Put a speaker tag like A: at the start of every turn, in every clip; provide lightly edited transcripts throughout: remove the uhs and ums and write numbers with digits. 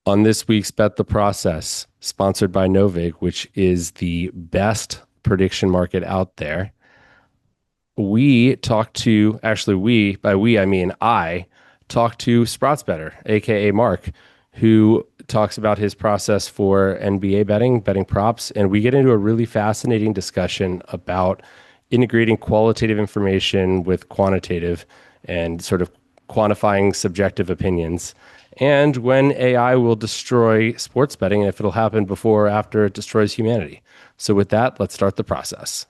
A: On this week's Bet the Process, sponsored by Novig, which is the best prediction market out there, we talked to, actually, by we, I mean I talked to Sprotzbettor, aka Mark, who talks about his process for NBA betting props. And we get into a really fascinating discussion about integrating qualitative information with quantitative and sort of quantifying subjective opinions. And when AI will destroy sports betting, and if it'll happen before or after it destroys humanity. So, with that, let's start the process.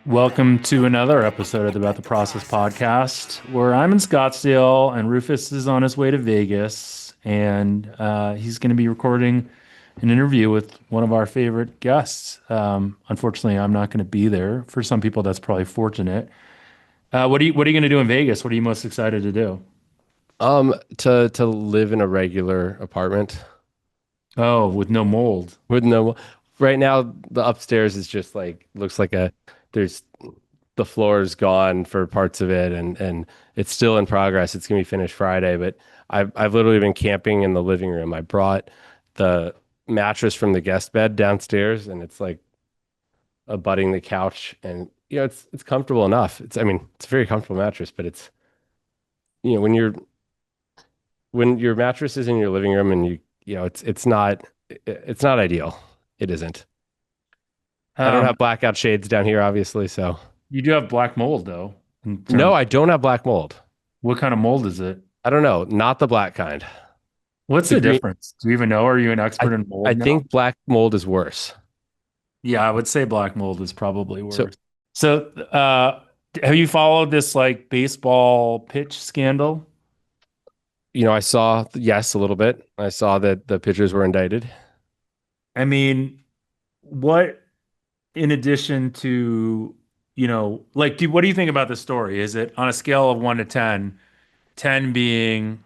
B: Welcome to another episode of the About the Process podcast, where I'm in Scottsdale and Rufus is on his way to Vegas, and he's going to be recording an interview with one of our favorite guests. Unfortunately, I'm not going to be there. For some people, that's probably fortunate. What are you going to do in Vegas? What are you most excited to do?
A: To live in a regular apartment
B: Oh, with no mold.
A: with no. Right now, the upstairs is just like looks like there's the floor is gone for parts of it, and it's still in progress. It's gonna be finished Friday, but I've literally been camping in the living room. I brought the mattress from the guest bed downstairs, and it's like abutting the couch, and it's comfortable enough. I mean, it's a very comfortable mattress, but it's when your mattress is in your living room and it's not ideal. It isn't. I don't
B: Um,
A: have blackout shades down here, obviously, so
B: you do have black mold, though. In
A: no,
B: terms,
A: I don't have black mold.
B: what kind of mold is it?
A: I don't know, not the black kind.
B: What's
A: The
B: the
A: green.
B: difference? Do you even know? Are you an
A: I
B: expert in
A: I
B: mold now?
A: think black mold is worse.
B: Yeah, I would say black mold is probably
A: So,
B: worse. So, have you followed this like baseball pitch scandal?
A: I saw, yes, a little bit. I saw that the pitchers were indicted.
B: I mean, what in addition to, what do you think about this story? Is it on a scale of 1 to 10, 10 being,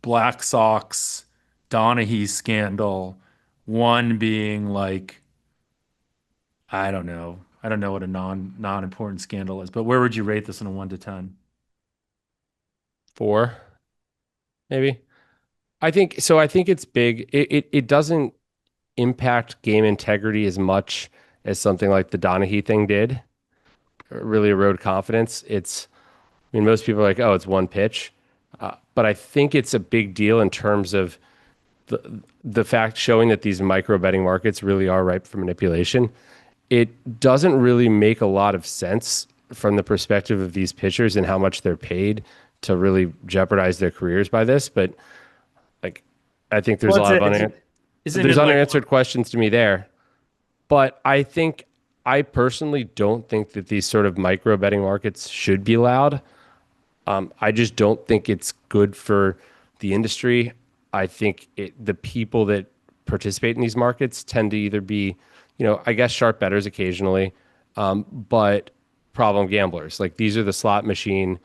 B: Black Sox, Donaghy scandal, one being like, I don't know. I don't know what a non-important scandal is, but where would you rate this on a 1 to 10?
A: Four, maybe. I think it's big. It doesn't impact game integrity as much as something like the Donaghy thing did. Really erode confidence. I mean, most people are like, oh, it's one pitch. But I think it's a big deal in terms of the fact showing that these micro betting markets really are ripe for manipulation. It doesn't really make a lot of sense from the perspective of these pitchers and how much they're paid to really jeopardize their careers by this. But like, I think there's
B: Well,
A: a lot of
B: isn't
A: there's
B: it like,
A: unanswered questions to me there. But I personally don't think that these sort of micro betting markets should be allowed. I just don't think it's good for the industry. I think the people that participate in these markets tend to either be, I guess sharp bettors occasionally, but problem gamblers. Like these are the slot machines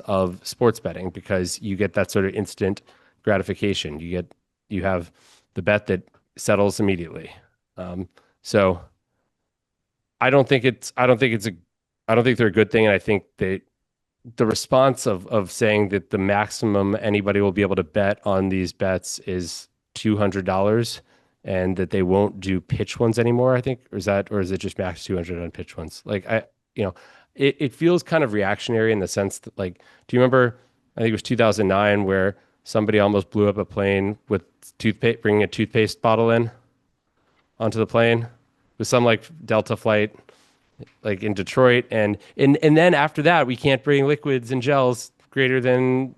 A: of sports betting because you get that sort of instant gratification. You have the bet that settles immediately. So I don't think they're a good thing, and I think that the response of saying that the maximum anybody will be able to bet on these bets is $200 and that they won't do pitch ones anymore, I think, or is it just max 200 on pitch ones? Like you know, it feels kind of reactionary in the sense that like, do you remember, I think it was 2009 where somebody almost blew up a plane with toothpaste, bringing a toothpaste bottle in onto the plane with some like Delta flight like in Detroit, and then after that, we can't bring liquids and gels greater than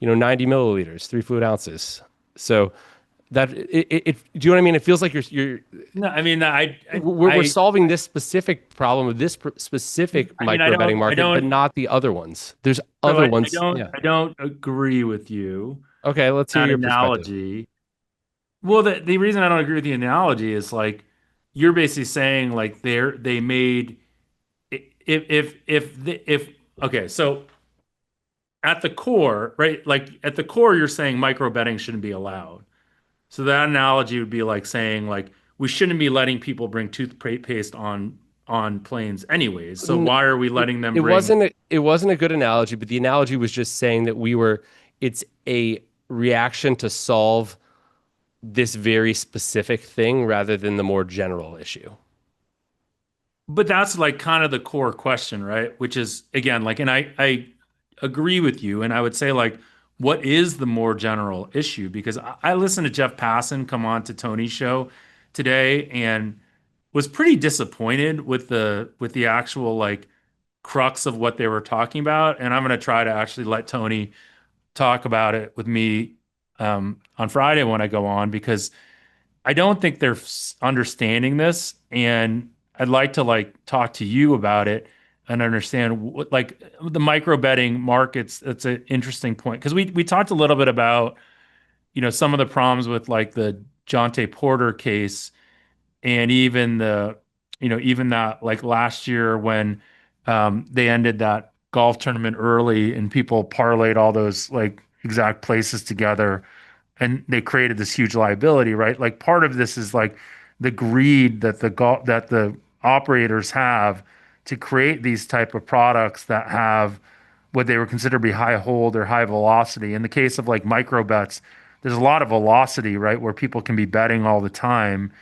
A: 90 milliliters, 3 fluid ounces. So do you know what I mean? It feels like you're
B: no, I mean,
A: we're solving this specific problem with this specific
B: I mean, I
A: micro betting
B: don't, I
A: market, but
B: don't,
A: not the other ones. There's
B: so
A: other ones. Yeah.
B: I don't agree with you.
A: Okay, let's hear
B: That
A: your perspective.
B: analogy. Well, the reason I don't agree with the analogy is like, you're basically saying like they made if okay, so at the core, right? Like at the core, you're saying micro betting shouldn't be allowed. So that analogy would be like saying like we shouldn't be letting people bring toothpaste on on planes anyways. So why are we letting them
A: It
B: bring?
A: wasn't a good analogy, but the analogy was just saying that it's a reaction to solve this very specific thing rather than the more general issue.
B: But that's like kind of the core question, right? Which is again, like, and I agree with you, and I would say like, what is the more general issue? Because I listened to Jeff Passan come on to Tony's show today and was pretty disappointed with the actual like crux of what they were talking about. And I'm gonna try to actually let Tony talk about it with me on Friday when I go on because I don't think they're understanding this, and I'd like to like talk to you about it and understand what like the micro betting markets. It's an interesting point because we talked a little bit about some of the problems with like the Jonte Porter case and even even that like last year when they ended that golf tournament early and people parlayed all those like exact places together and they created this huge liability, right? Like part of this is like the greed that the operators have to create these type of products that have what they would consider to be high hold or high velocity. In the case of like micro bets, there's a lot of velocity, right, where people can be betting all the time,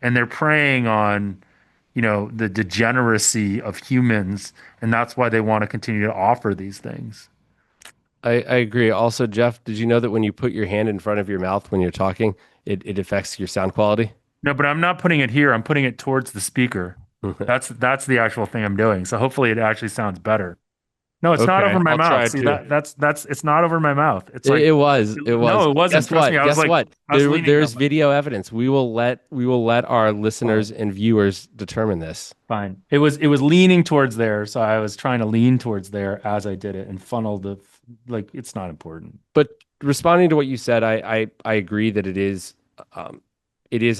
B: and they're preying on the degeneracy of humans, and that's why they want to continue to offer these things.
A: I agree. Also, Jeff, did you know that when you put your hand in front of your mouth when you're talking, it affects your sound quality?
B: No, but I'm not putting it here. I'm putting it towards the speaker. That's the actual thing I'm doing. So hopefully it actually sounds better. No, it's not over
A: Okay,
B: my
A: I'll
B: mouth.
A: try
B: See
A: to.
B: that's it's not over my mouth. It's like
A: It was.
B: no, it wasn't.
A: Guess
B: Trust me.
A: what?
B: I was
A: Guess
B: like
A: what?
B: I was leaning
A: There's
B: up.
A: video evidence. We will let our
B: Fine.
A: listeners and viewers determine this.
B: Fine. It was leaning towards there, so I was trying to lean towards there as I did it and funnel the like it's not important.
A: But responding to what you said, I agree that it is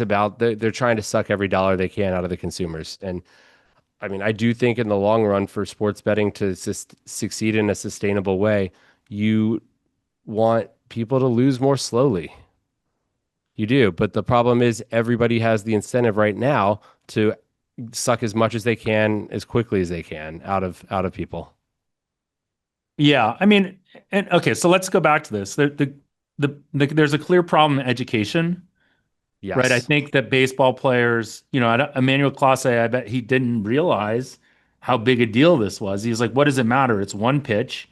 A: about they're trying to suck every dollar they can out of the consumers. And I mean, I do think in the long run for sports betting to succeed in a sustainable way, you want people to lose more slowly. You do, but the problem is everybody has the incentive right now to suck as much as they can as quickly as they can out of people.
B: Yeah, I mean, and okay, so let's go back to this. There's a clear problem in education. Right. I
A: Yes.
B: think that baseball players, Emmanuel Clase, I bet he didn't realize how big a deal this was. He's like, what does it matter? It's one pitch.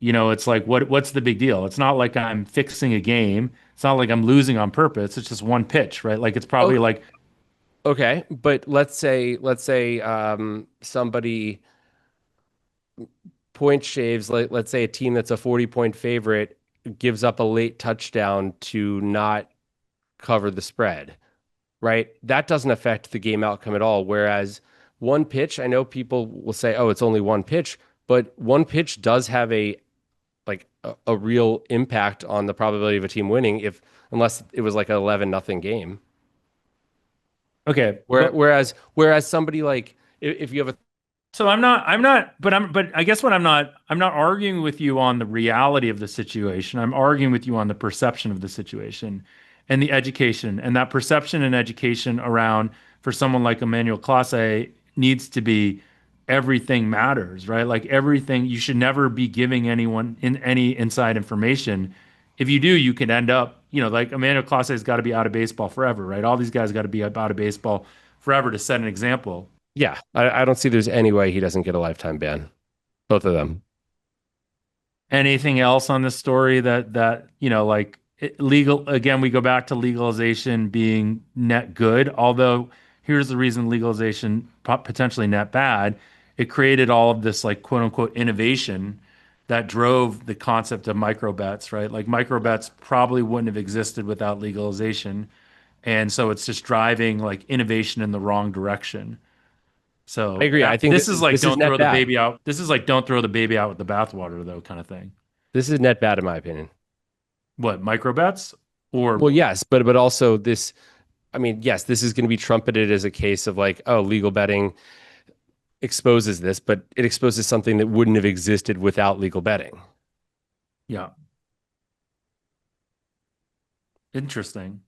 B: It's like, what's the big deal? It's not like I'm fixing a game. It's not like I'm losing on purpose. It's just one pitch, right? Like it's probably
A: Oh,
B: like,
A: okay. But let's say somebody point shaves, like let's say a team that's a 40-point favorite gives up a late touchdown to not cover the spread, right? That doesn't affect the game outcome at all. Whereas one pitch, I know people will say, "Oh, it's only one pitch," but one pitch does have a real impact on the probability of a team winning if unless it was like an 11-0 game.
B: okay, but
A: Whereas somebody like if you have a
B: so but I guess what I'm not arguing with you on the reality of the situation. I'm arguing with you on the perception of the situation and the education and that perception and education around for someone like Emmanuel Clase needs to be everything matters, right? Like everything, you should never be giving anyone in any inside information. If you do, you can end up, like Emmanuel Clase has got to be out of baseball forever, right? All these guys got to be out of baseball forever to set an example.
A: yeah, I don't see there's any way he doesn't get a lifetime ban. Both of them.
B: Anything else on this story that like legal again, we go back to legalization being net good, although here's the reason legalization potentially net bad. It created all of this like quote unquote innovation that drove the concept of micro bets, right? Like micro bets probably wouldn't have existed without legalization. And so it's just driving like innovation in the wrong direction.
A: I
B: So
A: agree. I think
B: this is like
A: this is
B: don't
A: net
B: throw the
A: bad.
B: baby out. This is like don't throw the baby out with the bathwater though kind of thing.
A: This is net bad in my opinion.
B: What, micro bets? Or
A: Well, yes, but also this. I mean, yes, this is going to be trumpeted as a case of like, oh, legal betting exposes this, but it exposes something that wouldn't have existed without legal betting.
B: yeah, interesting.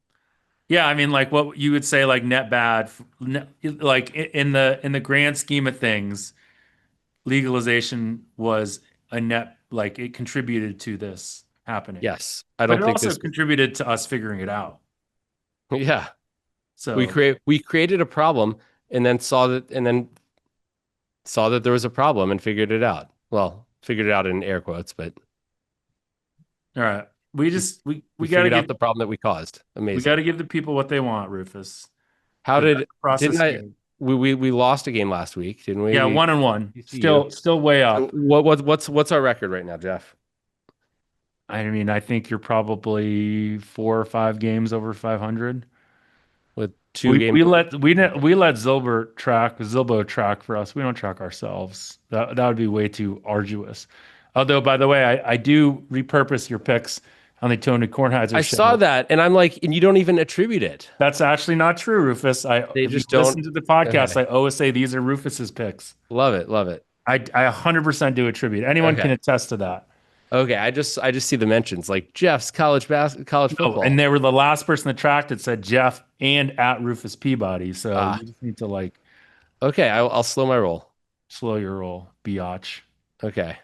B: Yeah, I mean, like what you would say, like net bad, like in the grand scheme of things, legalization was a net, like it contributed to this happening,
A: Yes, I
B: but
A: don't
B: it
A: think
B: also
A: this.
B: contributed to us figuring it out.
A: Yeah,
B: So,
A: we created a problem and then saw that there was a problem and figured it out. Well, figured it out in air quotes, but
B: all right,
A: we we
B: we got to
A: figured
B: give
A: out the problem that we caused.
B: we got
A: Amazing.
B: to give the people what they want, Rufus.
A: How
B: The best
A: did didn't
B: process
A: I
B: here.
A: we lost a game last week, didn't we?
B: Yeah,
A: We
B: 1-1,
A: TCU.
B: still way
A: So
B: up.
A: what's our record right now, Jeff?
B: I mean, I think you're probably 4 or 5 games over 500.
A: With two
B: We
A: games.
B: we let we let Zilbo track for us. We don't track ourselves. That would be way too arduous. Although, by the way, I do repurpose your picks on the Tony Kornheiser
A: I saw
B: show.
A: that and I'm like, and you don't even attribute it.
B: That's actually not true, Rufus.
A: They
B: If you
A: just don't.
B: listen to the podcast,
A: Okay.
B: I always say these are Rufus's picks.
A: Love it. Love it.
B: I 100% do attribute. Anyone can
A: Okay.
B: attest to that.
A: Okay. I just see the mentions like Jeff's college
B: No, and
A: football.
B: they were the last person that tracked it said Jeff and at Rufus Peabody. So
A: Ah,
B: you just need to like
A: okay. I'll slow my roll.
B: slow your roll, biatch.
A: Okay.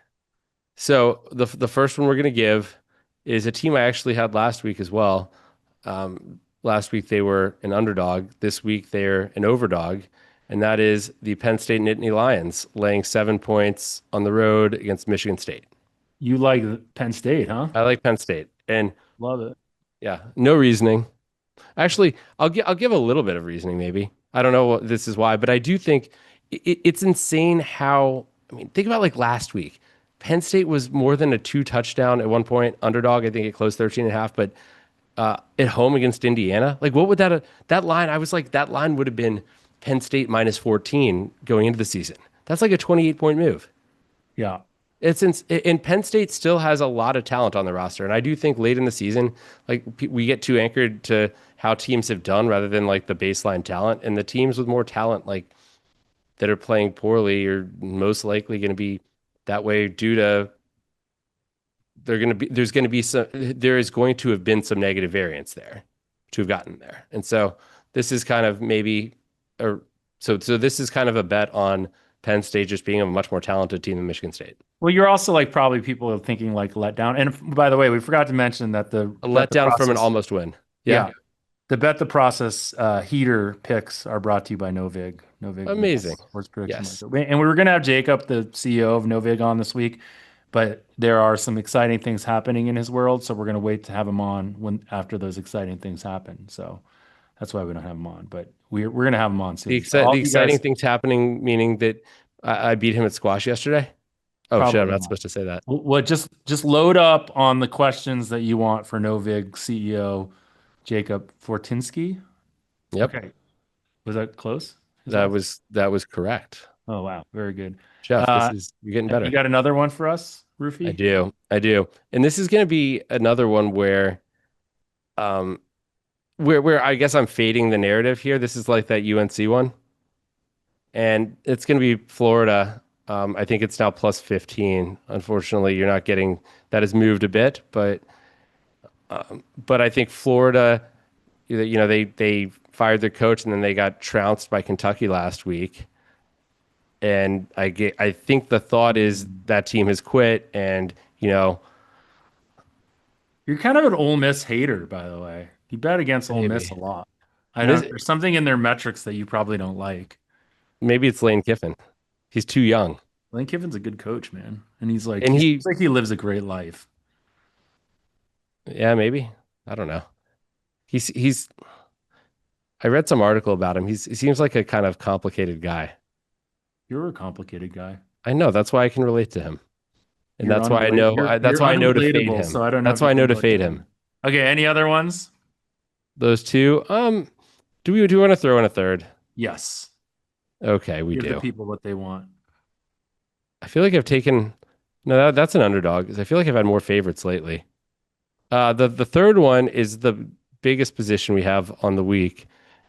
A: So the first one we're gonna give is a team I actually had last week as well. Last week they were an underdog. This week they're an overdog, and that is the Penn State Nittany Lions laying 7 points on the road against Michigan State.
B: You like Penn State, huh?
A: I like Penn State, and
B: Love it.
A: yeah, no reasoning. Actually, I'll give a little bit of reasoning maybe. I don't know what this is why, but I do think it's insane how, I mean, think about like last week. Penn State was more than a two touchdown at one point underdog. I think it closed 13 and a half, but at home against Indiana, like what would that line? I was like, that line would have been Penn State minus 14 going into the season. That's like a 28-point move.
B: Yeah.
A: And Penn State still has a lot of talent on the roster, and I do think late in the season, like we get too anchored to how teams have done rather than like the baseline talent. And the teams with more talent, like that are playing poorly, are most likely going to be that way due to there is going to have been some negative variance there to have gotten there. And so this is kind of maybe or so this is kind of a bet on Penn State just being a much more talented team than Michigan State.
B: Well, you're also like probably people are thinking like let down. And by the way, we forgot to mention that the
A: A
B: bet the
A: letdown from an
B: process,
A: almost win. Yeah.
B: yeah, the bet the process heater picks are brought to you by Novig. Novig
A: Amazing.
B: Sports Prediction
A: Yes.
B: Market. And we were gonna have Jacob, the CEO of Novig, on this week, but there are some exciting things happening in his world, so we're gonna wait to have him on when after those exciting things happen. So that's why we don't have him on, but we're gonna have him on soon. So all
A: The
B: of you
A: exciting
B: guys
A: thing's happening, meaning that I beat him at squash yesterday. Oh shit, I'm
B: probably
A: not
B: not.
A: supposed to say that.
B: Well, just load up on the questions that you want for Novig CEO Jacob Fortinsky.
A: Yep.
B: Okay, was that close? His last.
A: That was correct.
B: Oh wow, very good.
A: Jeff, this
B: Uh,
A: is you're getting
B: you
A: better.
B: got another one for us,
A: I
B: Rufy?
A: do. I do. And this is gonna be another one um where I guess I'm fading the narrative here. This is like that UNC one. And it's gonna be Florida. I think it's now plus 15. Unfortunately, you're not getting that has moved a bit, but I think Florida, they fired their coach and then they got trounced by Kentucky last week. And I think the thought is that team has quit, and
B: You're kind of an Ole Miss hater, by the way. You bet against Ole Miss
A: maybe
B: a lot. I
A: this
B: don't. There's something in their metrics that you probably don't like.
A: maybe it's Lane Kiffin. He's too young,
B: Lane Kiffin's a good coach, man, and
A: and
B: he seems like he lives a great life.
A: yeah, maybe I don't know. He's. I read some article about him. He seems like a kind of complicated guy.
B: You're a complicated guy.
A: I know that's why I can relate to him, and that's why I know that's
B: You're
A: why I know to fade
B: unrelatable,
A: him.
B: so I don't know
A: That's
B: if you
A: why I
B: can
A: know to
B: relate to
A: fade
B: him.
A: him.
B: Okay, any other ones?
A: Those two. Do we want to throw in a third?
B: Yes.
A: Okay, we
B: Give the
A: do.
B: people what they want.
A: I feel like I've taken no, that's an underdog. 'Cause I feel like I've had more favorites lately. The third one is the biggest position we have on the week,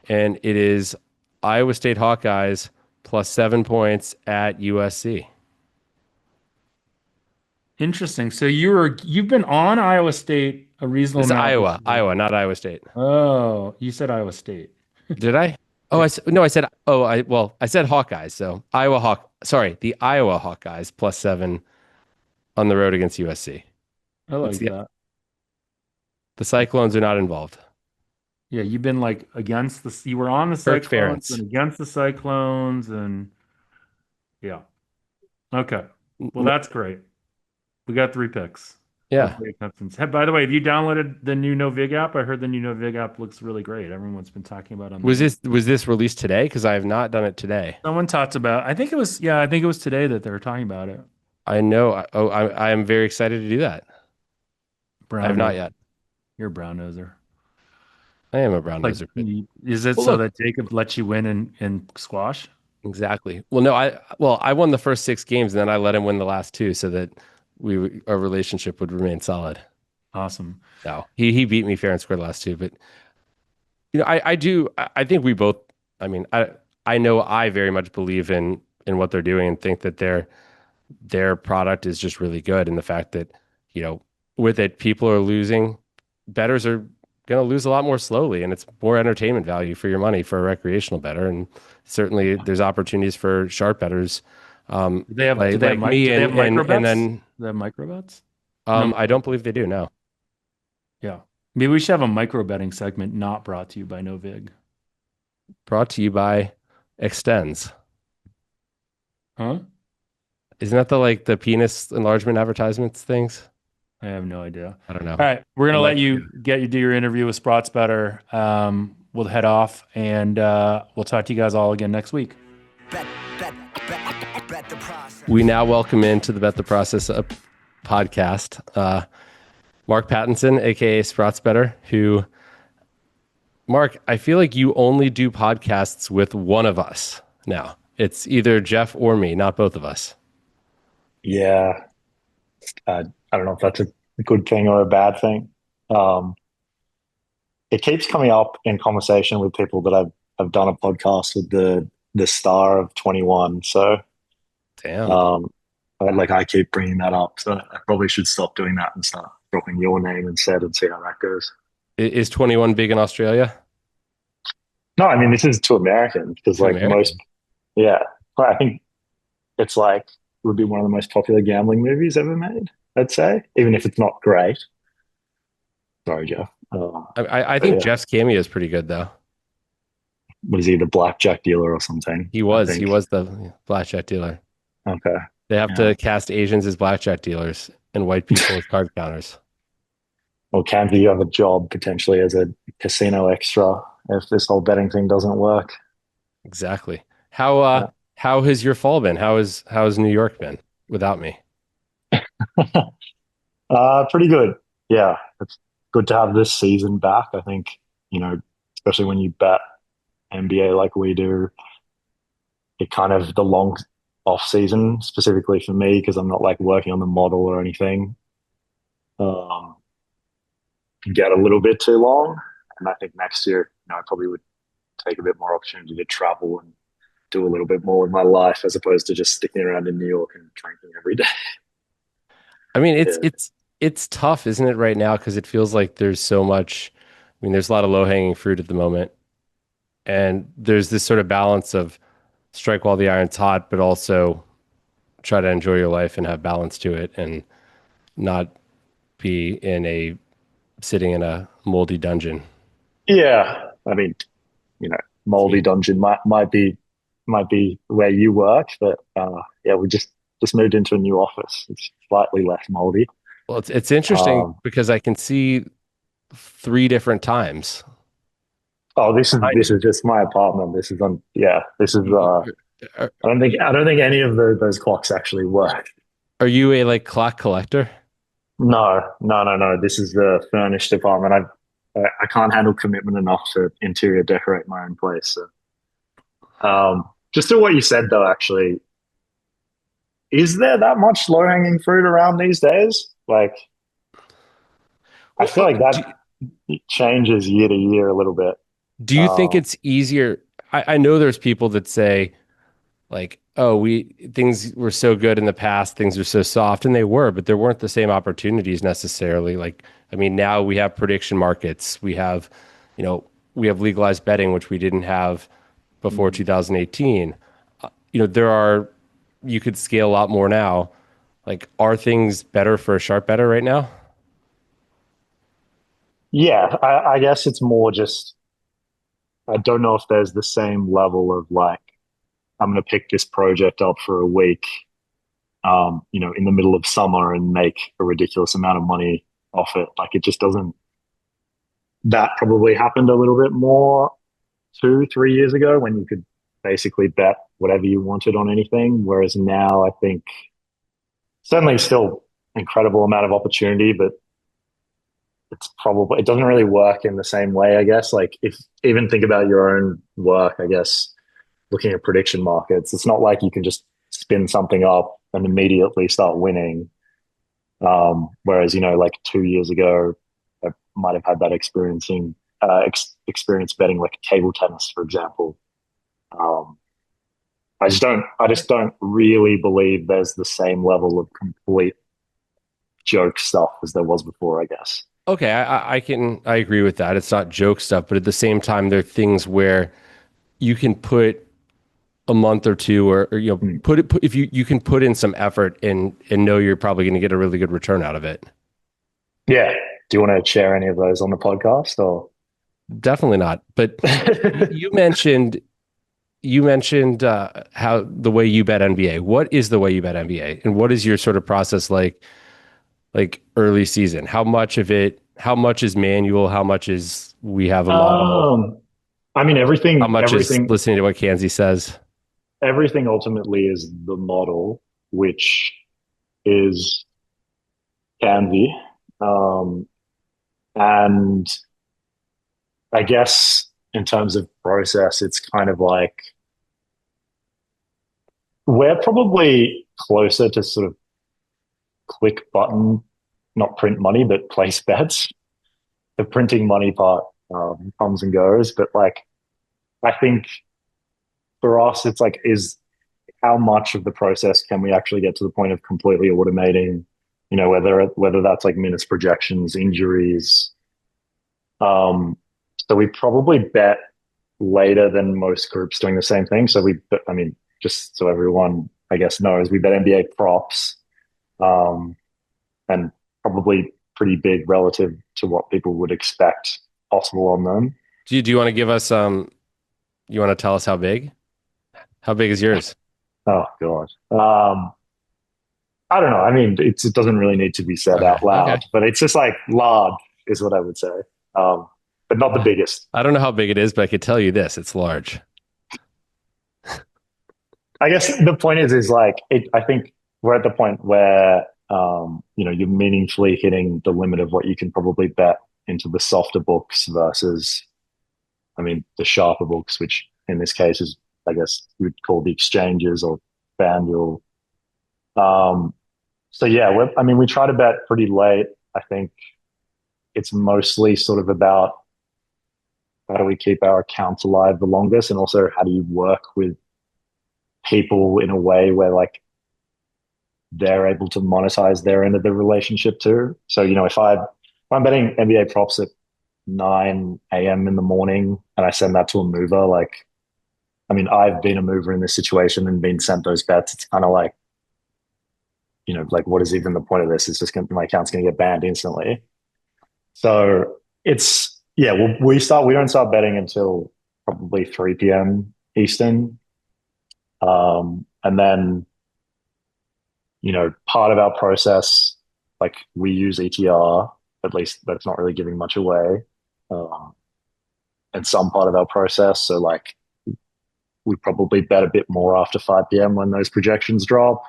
A: and it is Iowa State Hawkeyes plus 7 points at USC.
B: Interesting. So you've been on Iowa State a reasonable
A: It's
B: amount this
A: Iowa,
B: year.
A: Iowa, not Iowa State.
B: Oh, you said Iowa State.
A: Did I? Oh,
B: Yeah,
A: no, I said, oh, I said Hawkeyes. So sorry, the Iowa Hawkeyes +7 on the road against USC.
B: I
A: It's
B: like that.
A: the Cyclones are not involved.
B: Yeah, you've been like you were on the
A: Kirk
B: Cyclones and
A: Ferentz.
B: against the Cyclones, and yeah. Okay. Well,
A: N-
B: that's great. We got 3 picks.
A: Yeah.
B: Hopefully it comes. Hey, by the way, have you downloaded the new No Vig app? I heard the new No Vig app looks really great. Everyone's been talking about it on the group.
A: Was this released today? Because I have not done it today.
B: Someone talked about, I think it was, yeah, I think it was today that they were talking about it.
A: I know. I am very excited to do that. I have
B: Brown
A: not
B: nose.
A: yet.
B: You're a brown noser.
A: I am a brown
B: Like,
A: noser, but
B: is it
A: well,
B: so
A: look,
B: that Jacob lets you win in squash?
A: exactly. Well, no, I won the first 6 games, and then I let him win the last 2, so that our relationship would remain solid.
B: Awesome.
A: No, he beat me fair and square the last 2, but I think we both. I mean, I know I very much believe in what they're doing and think that their product is just really good, and the fact that you know with it people are losing, bettors are going to lose a lot more slowly, and it's more entertainment value for your money for a recreational bettor, and certainly there's opportunities for sharp bettors, like me,
B: Do they have micro
A: and
B: bets?
A: then
B: Do they have micro bets? No.
A: I don't believe they do. No.
B: Yeah. Maybe we should have a micro betting segment not brought to you by Novig.
A: Brought to you by Extends.
B: Huh?
A: Isn't that the penis enlargement advertisements things?
B: I have no idea.
A: I don't know.
B: All right, we're
A: I
B: gonna let
A: might
B: you
A: forget.
B: do your interview with sprotzbettor. We'll head off, and we'll talk to you guys all again next week.
C: Bet, bet the process.
A: We now welcome into the Bet the Process podcast, Mark Pattinson, aka sprotzbettor, who, Mark, I feel like you only do podcasts with one of us now. It's either Jeff or me, not both of us.
D: Yeah, I don't know if that's a good thing or a bad thing. Um, it keeps coming up in conversation with people that I've done a podcast with the star of 21. So
A: Damn.
D: um, I keep bringing that up. So I probably should stop doing that and start dropping your name instead and see how that goes.
A: Is 21 big in Australia?
D: No, I mean this is to Americans because
A: To
D: like most,
A: American?
D: yeah, I think it's like it would be one of the most popular gambling movies ever made. I'd say, even if it's not great. Sorry, Jeff.
A: I
D: But
A: think
D: yeah,
A: Jeff's cameo is pretty good though.
D: was he the blackjack dealer or something? I
A: He
D: think.
A: was the blackjack dealer.
D: Okay.
A: They have
D: Yeah.
A: to cast Asians as blackjack dealers and white people as card counters.
D: Well, Campi, you have a job potentially as a casino extra if this whole betting thing doesn't work.
A: Exactly.
D: Yeah.
A: How has your fall been? How has New York been without me?
D: Pretty good. Yeah. It's good to have this season back. I think, especially when you bet NBA like we do, it kind of the long off season, specifically for me, because I'm not like working on the model or anything, um, can get a little bit too long. And I think next year, I probably would take a bit more opportunity to travel and do a little bit more with my life as opposed to just sticking around in New York and drinking every day.
A: I mean,
D: Yeah.
A: it's tough, isn't it, right now? Because it feels like there's so much. I mean, there's a lot of low hanging fruit at the moment, and there's this sort of balance of strike while the iron's hot, but also try to enjoy your life and have balance to it, and not be sitting in a moldy dungeon.
D: Yeah. I mean, moldy
A: See,
D: dungeon might be where you work, but yeah, we just moved into a new office. It's slightly less moldy.
A: well, it's interesting
D: Um,
A: because I can see 3 different times
D: oh, this is
A: behind
D: this
A: you.
D: is just my apartment. This is on. Yeah, this is.
A: Are,
D: I don't think any of those clocks actually work.
A: are you a clock collector?
D: No, no, no, no. This is the furnished apartment. I can't handle commitment enough to interior decorate my own place. So, just to what you said though, actually, is there that much low hanging fruit around these days? Like, I
A: Well,
D: feel like that changes year to year a little bit.
A: do you think
D: Um,
A: it's easier? I know there's people that say like, oh, we things were so good in the past, things are so soft, and they were, but there weren't the same opportunities necessarily. Like, I mean, now we have prediction markets, we have, you know, we have legalized betting, which we didn't have before
D: Mm.
A: 2018. There are, you could scale a lot more now. Like, are things better for a sharp better right now?
D: Yeah, I guess it's more just I don't know if there's the same level of like I'm going to pick this project up for a week, in the middle of summer and make a ridiculous amount of money off it. Like it just doesn't. That probably happened a little bit more 2, 3 years ago when you could basically bet whatever you wanted on anything. Whereas now, I think certainly still incredible amount of opportunity, but it doesn't really work in the same way. I guess like if even think about your own work, I guess looking at prediction markets, it's not like you can just spin something up and immediately start winning. Whereas, like 2 years ago, I might have had that experience betting like table tennis, for example. Um, I just don't really believe there's the same level of complete joke stuff as there was before, I guess.
A: Okay, I agree with that. It's not joke stuff, but at the same time, there are things where you can put a month or two, or
D: Hmm.
A: if you can put in some effort and know you're probably going to get a really good return out of it.
D: Yeah. Do you want to share any of those on the podcast or?
A: Definitely not. But you mentioned how the way you bet NBA. What is the way you bet NBA, and what is your sort of process like early season? How much is manual? How much is we have a model?
D: Um, I mean,
A: How much is
D: everything,
A: listening to what Kanzi says?
D: everything ultimately is the model, which is Canvy. Um, and I guess in terms of process, it's kind of like we're probably closer to sort of click button, not print money, but place bets. The printing money part comes and goes, but like I think for us, it's like is how much of the process can we actually get to the point of completely automating? Whether that's like minutes projections, injuries. Um, so we probably bet later than most groups doing the same thing. I mean, just so everyone, I guess, knows, we bet NBA props, um, and probably pretty big relative to what people would expect possible on them.
A: Do you want to give us you want to tell us how big? How big is yours?
D: Oh God. I don't know. I mean, it doesn't really need to be said
A: Okay.
D: out loud,
A: Okay.
D: but it's just like large is what I would say. Um, but not the biggest.
A: I don't know how big it is, but I could tell you this, it's large.
D: I guess the point is like I think we're at the point where you're meaningfully hitting the limit of what you can probably bet into the softer books versus, I mean, the sharper books, which in this case is, I guess, you would call the exchanges or FanDuel. Um, so yeah, I mean, we try to bet pretty late. I think it's mostly sort of about how do we keep our accounts alive the longest, and also how do you work with people in a way where like they're able to monetize their end of the relationship too. So, if I'm betting NBA props at 9 a.m. in the morning and I send that to a mover, like, I mean, I've been a mover in this situation and been sent those bets. It's kind of like, like what is even the point of this? It's just my account's going to get banned instantly. So yeah, we don't start betting until probably 3 p.m. Eastern. And then, part of our process, like we use ETR, at least that's not really giving much away. Um, and some part of our process. So like we probably bet a bit more after 5 p.m. when those projections drop.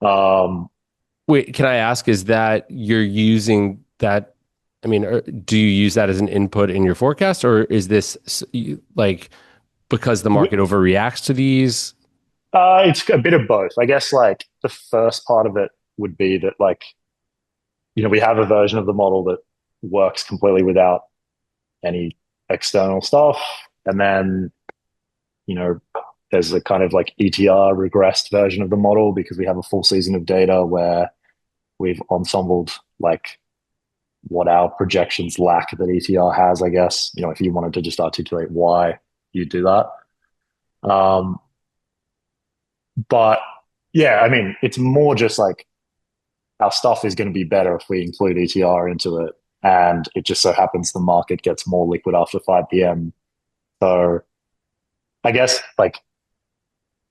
D: Um,
A: Wait, can I ask, is that you're using that? I mean, do you use that as an input in your forecast, or is this like because the market overreacts to these?
D: it's a bit of both. I guess like the first part of it would be that like, we have a version of the model that works completely without any external stuff. And then, you know, there's a kind of like ETR regressed version of the model because we have a full season of data where we've ensembled like what our projections lack that ETR has, I guess, if you wanted to just articulate why you do that. But yeah, I mean, it's more just like our stuff is going to be better if we include ETR into it. And it just so happens the market gets more liquid after 5 p.m. So I guess like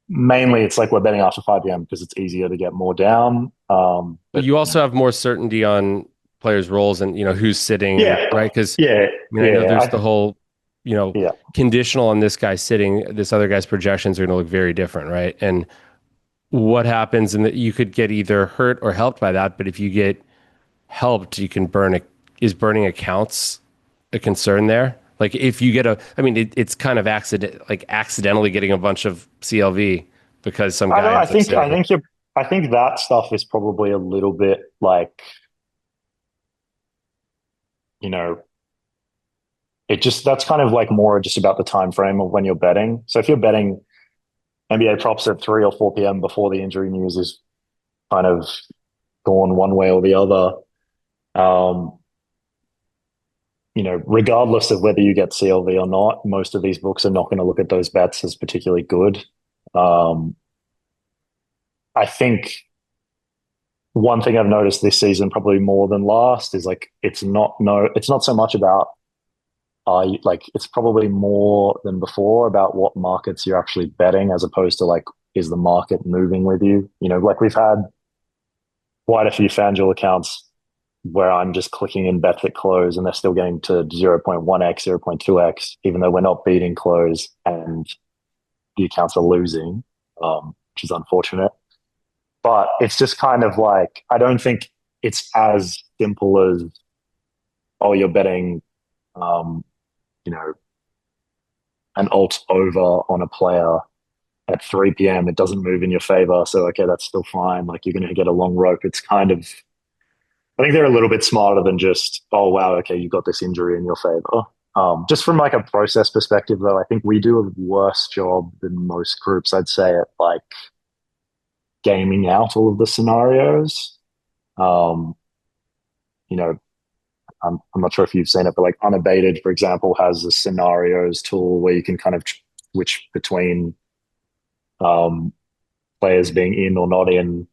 D: mainly it's like we're betting after 5 p.m. because it's easier to get more down.
A: But you also have more certainty on players' roles and who's sitting,
D: yeah,
A: right? Because
D: yeah,
A: I know
D: yeah,
A: there's the whole
D: yeah.
A: conditional on this guy sitting. This other guy's projections are going to look very different, right? And what happens, and that you could get either hurt or helped by that. But if you get helped, you can burn it. Is burning accounts a concern there? Like if you get it's kind of accidentally getting a bunch of CLV because some
D: I
A: guy
D: don't.
A: ends up sitting.
D: I think that stuff is probably a little bit like you know that's kind of like more just about the time frame of when you're betting. So if you're betting NBA props at 3 or 4 p.m. before the injury news is kind of gone one way or the other, um, regardless of whether you get CLV or not, most of these books are not going to look at those bets as particularly good. I think one thing I've noticed this season, probably more than last, is like it's not so much about it's probably more than before about what markets you're actually betting as opposed to like is the market moving with you? Like we've had quite a few FanDuel accounts where I'm just clicking in bets at close and they're still getting to 0.1x, 0.2x, even though we're not beating close and the accounts are losing, which is unfortunate. But it's just kind of like, I don't think it's as simple as, oh, you're betting, an alt over on a player at 3 p.m. It doesn't move in your favor. So, okay, that's still fine. Like you're going to get a long rope. It's kind of, I think they're a little bit smarter than just, oh, wow, okay, you got this injury in your favor. Just from like a process perspective, though, I think we do a worse job than most groups, I'd say, at like gaming out all of the scenarios. Um, you know, I'm not sure if you've seen it, but like Unabated, for example, has a scenarios tool where you can kind of switch between um, players being in or not in,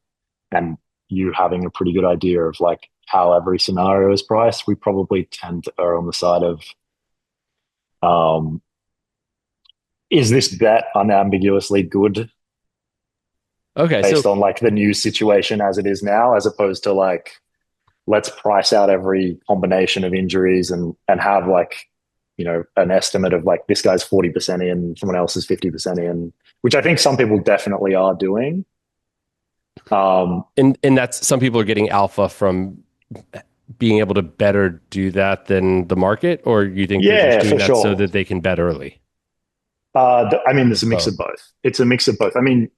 D: and you having a pretty good idea of like how every scenario is priced. We probably tend to err on the side of um, is this bet unambiguously good
A: Okay,
D: based
A: so
D: on like the news situation as it is now, as opposed to like let's price out every combination of injuries and have like an estimate of like this guy's 40% in, someone else is 50% in, which I think some people definitely are doing.
A: and that's some people are getting alpha from being able to better do that than the market, or you think they're just
D: Yeah,
A: doing
D: for
A: that so
D: sure.
A: that they can bet early?
D: I mean,
A: Or
D: it's a mix
A: both.
D: of both. It's a mix of both. I mean,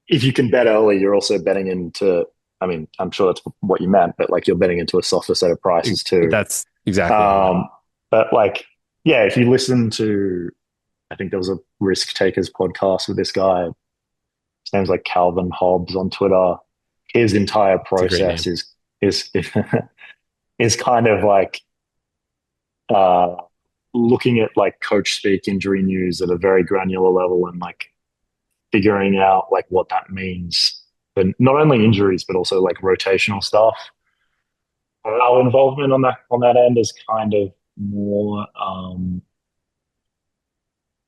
D: if you can bet early, you're also betting into, I mean, I'm sure that's what you meant, but like you're betting into a softer set of prices too.
A: That's exactly what I meant.
D: Um, but like, yeah, if you listen to, I think there was a Risk Takers podcast with this guy. His name's like Calvin Hobbs on Twitter. His entire
A: It's a great
D: process
A: name.
D: is is kind of like uh, looking at like coach speak injury news at a very granular level and like figuring out like what that means. And not only injuries, but also like rotational stuff. Our involvement on that end is kind of more,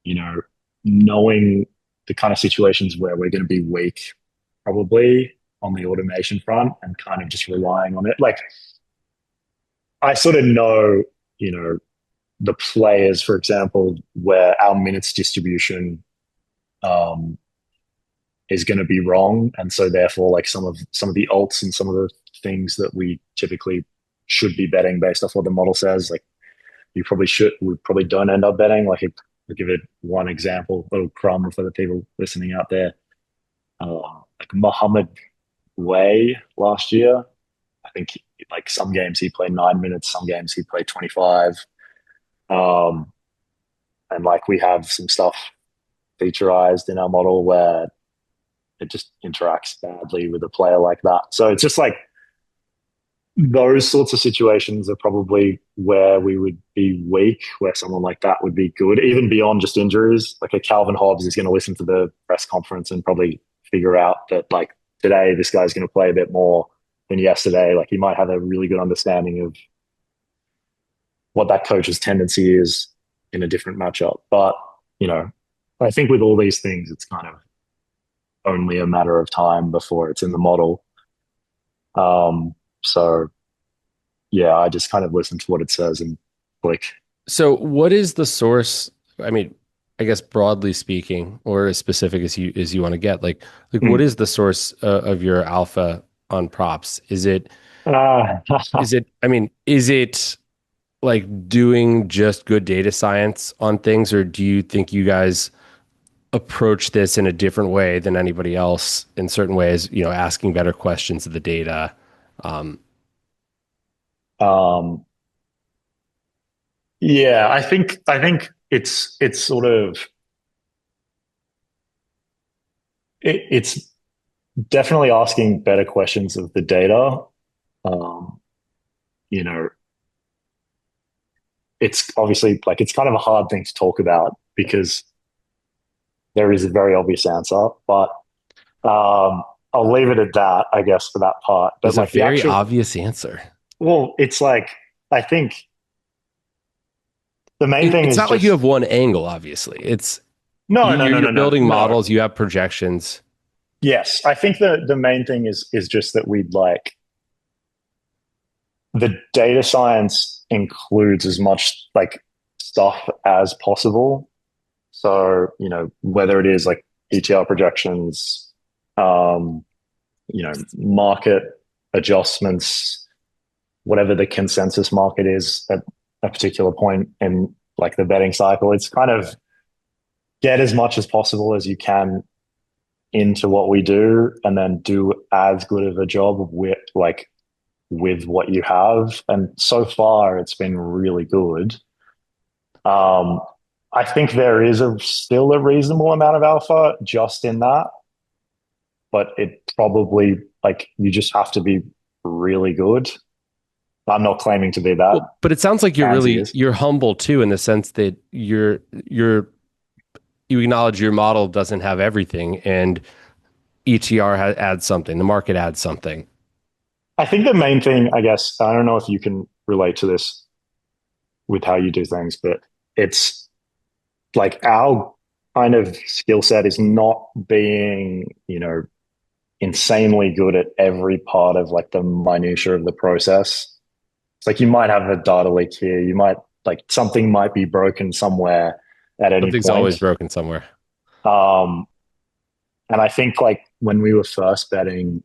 D: you know, knowing the kind of situations where we're going to be weak, probably on the automation front, and kind of just relying on it. Like I sort of know, you know, the players, for example, where our minutes distribution um, is going to be wrong, and so therefore, like some of the alts and some of the things that we typically should be betting based off what the model says, like we probably don't end up betting. Like, I'll give it one example, a little crumb for the people listening out there. Like Muhammad Way last year, I think like some games he played 9 minutes, some games he played 25. And like we have some stuff featureized in our model where it just interacts badly with a player like that. So it's just like those sorts of situations are probably where we would be weak, where someone like that would be good, even beyond just injuries. Like a Calvin Hobbs is going to listen to the press conference and probably figure out that like today this guy's going to play a bit more than yesterday. Like he might have a really good understanding of what that coach's tendency is in a different matchup. But, you know, I think with all these things, it's kind of only a matter of time before it's in the model. So yeah, I just kind of listen to what it says and click.
A: So what is the source? I mean, I guess broadly speaking, or as specific as you want to get, what is the source of your alpha on props? Is it
D: Uh,
A: I mean, is it like doing just good data science on things, or do you think you guys approach this in a different way than anybody else in certain ways, you know, asking better questions of the data?
D: um, yeah, I think it's sort of it's definitely asking better questions of the data. Um, you know, it's obviously like it's kind of a hard thing to talk about because there is a very obvious answer, but I'll leave it at that, I guess, for that part. But
A: There's a
D: like the
A: very
D: actual,
A: obvious answer.
D: well, it's like I think the main thing
A: It's
D: is
A: not like you
D: just
A: have one angle, obviously. It's
D: no, no, no,
A: you're
D: no, no,
A: building
D: no.
A: models, you have projections.
D: Yes, I think the main thing is just that we'd like the data science includes as much like stuff as possible. So, you know, whether it is like ETR projections, um, you know, market adjustments, whatever the consensus market is at a particular point in like the betting cycle, it's kind of get as much as possible as you can into what we do and then do as good of a job with what you have. And so far it's been really good. Um, I think there is still a reasonable amount of alpha just in that, but it probably like you just have to be really good. I'm not claiming to be that.
A: Well, but it sounds like you're humble too, in the sense that you acknowledge your model doesn't have everything, and ETR adds something, the market adds something.
D: I think the main thing, I guess, I don't know if you can relate to this with how you do things, but it's like our kind of skill set is not being, you know, insanely good at every part of like the minutia of the process. It's like you might have a data leak here, you might like something might be broken somewhere at any
A: Something's always
D: point.
A: broken somewhere.
D: Um, and I think like when we were first betting,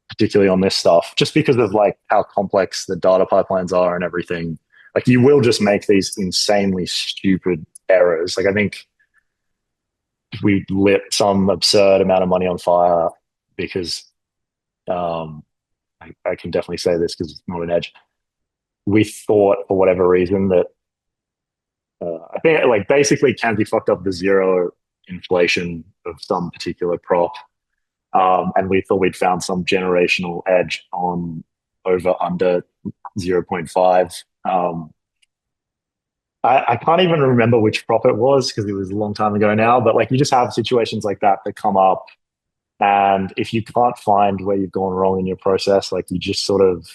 D: particularly on this stuff, just because of like how complex the data pipelines are and everything, like you will just make these insanely stupid errors. Like I think we lit some absurd amount of money on fire because um, I can definitely say this because it's not an edge. We thought for whatever reason that I think like basically Kanzi fucked up the zero inflation of some particular prop. And we thought we'd found some generational edge on over under 0.5. I can't even remember which prop it was because it was a long time ago now, but like you just have situations like that that come up. And if you can't find where you've gone wrong in your process, like you just sort of,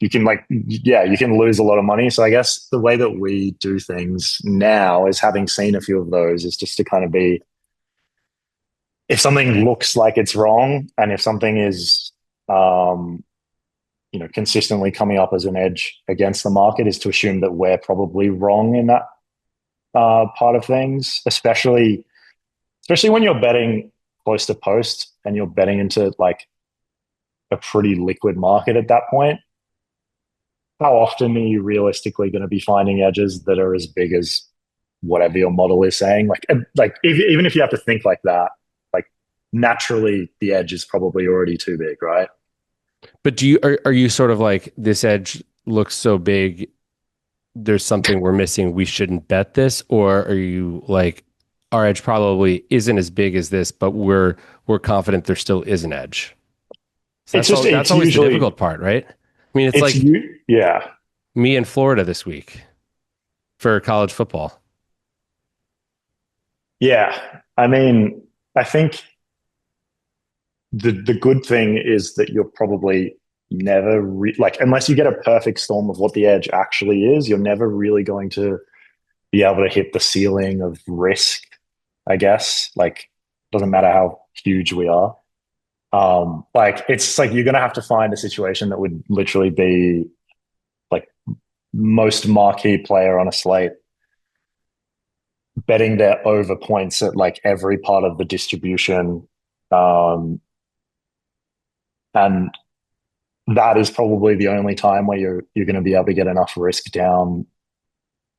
D: you can like, yeah, you can lose a lot of money. So I guess the way that we do things now is having seen a few of those is just to kind of be, if something looks like it's wrong and if something is, you know, consistently coming up as an edge against the market is to assume that we're probably wrong in that part of things, especially when you're betting close to post and you're betting into like a pretty liquid market at that point. How often are you realistically going to be finding edges that are as big as whatever your model is saying? Even if you have to think like that, like naturally the edge is probably already too big, right?
A: But are you sort of like, this edge looks so big, there's something we're missing, we shouldn't bet this? Or are you like, our edge probably isn't as big as this, but we're confident there still is an edge? So
D: It's just
A: that's
D: it's
A: always the
D: usually
A: difficult part, right? I mean, it's
D: it's
A: like
D: you yeah.
A: me in Florida this week for college football.
D: Yeah. I mean, I think the good thing is that you're probably never like unless you get a perfect storm of what the edge actually is, you're never really going to be able to hit the ceiling of risk, I guess. Like doesn't matter how huge we are. Like it's like you're gonna have to find a situation that would literally be like most marquee player on a slate betting their over points at like every part of the distribution. Um, and that is probably the only time where you're going to be able to get enough risk down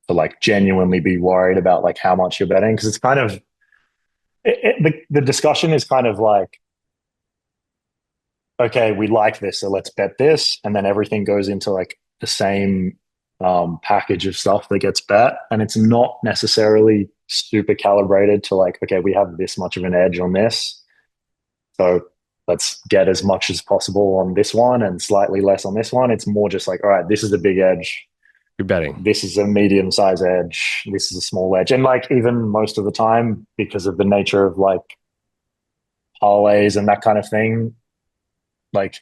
D: to like genuinely be worried about like how much you're betting because it's kind of the discussion is kind of like okay we like this so let's bet this and then everything goes into like the same package of stuff that gets bet and it's not necessarily super calibrated to like okay we have this much of an edge on this so let's get as much as possible on this one and slightly less on this one. It's more just like, all right, this is a big edge.
A: You're betting.
D: This is a medium size edge. This is a small edge. And like even most of the time, because of the nature of like parlays and that kind of thing, like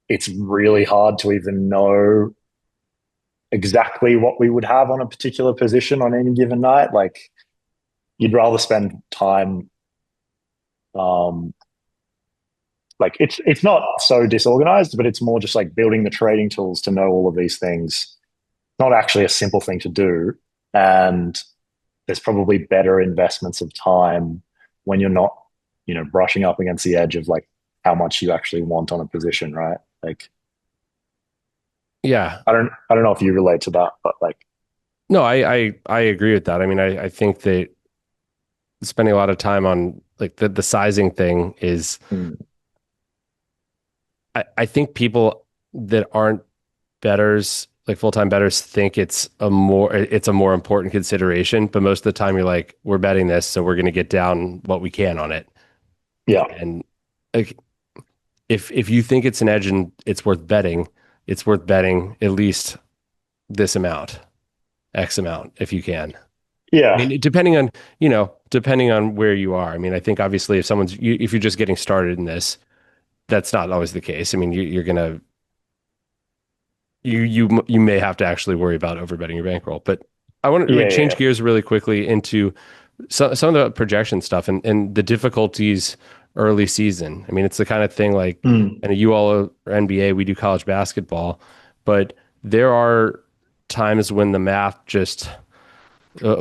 D: it's really hard to even know exactly what we would have on a particular position on any given night. Like you'd rather spend time like it's not so disorganized, but it's more just like building the trading tools to know all of these things. Not actually a simple thing to do. And there's probably better investments of time when you're not, you know, brushing up against the edge of like how much you actually want on a position, right? Like
A: Yeah.
D: I don't know if you relate to that, but like
A: No, I agree with that. I mean, I think that spending a lot of time on like the sizing thing is I think people that aren't bettors, like full-time bettors, think it's a more important consideration. But most of the time you're like, we're betting this, so we're gonna get down what we can on it.
D: yeah.
A: And like if you think it's an edge and it's worth betting at least this amount, X amount, if you can. I
D: Yeah.
A: mean, depending on where you are. I mean, I think obviously if you're just getting started in this, that's not always the case. I mean, you're gonna you may have to actually worry about overbetting your bankroll. But I want to
D: Yeah.
A: like
D: Yeah.
A: change gears really quickly into some of the projection stuff and the difficulties early season. I mean, it's the kind of thing like, and you all are NBA, we do college basketball, but there are times when the math just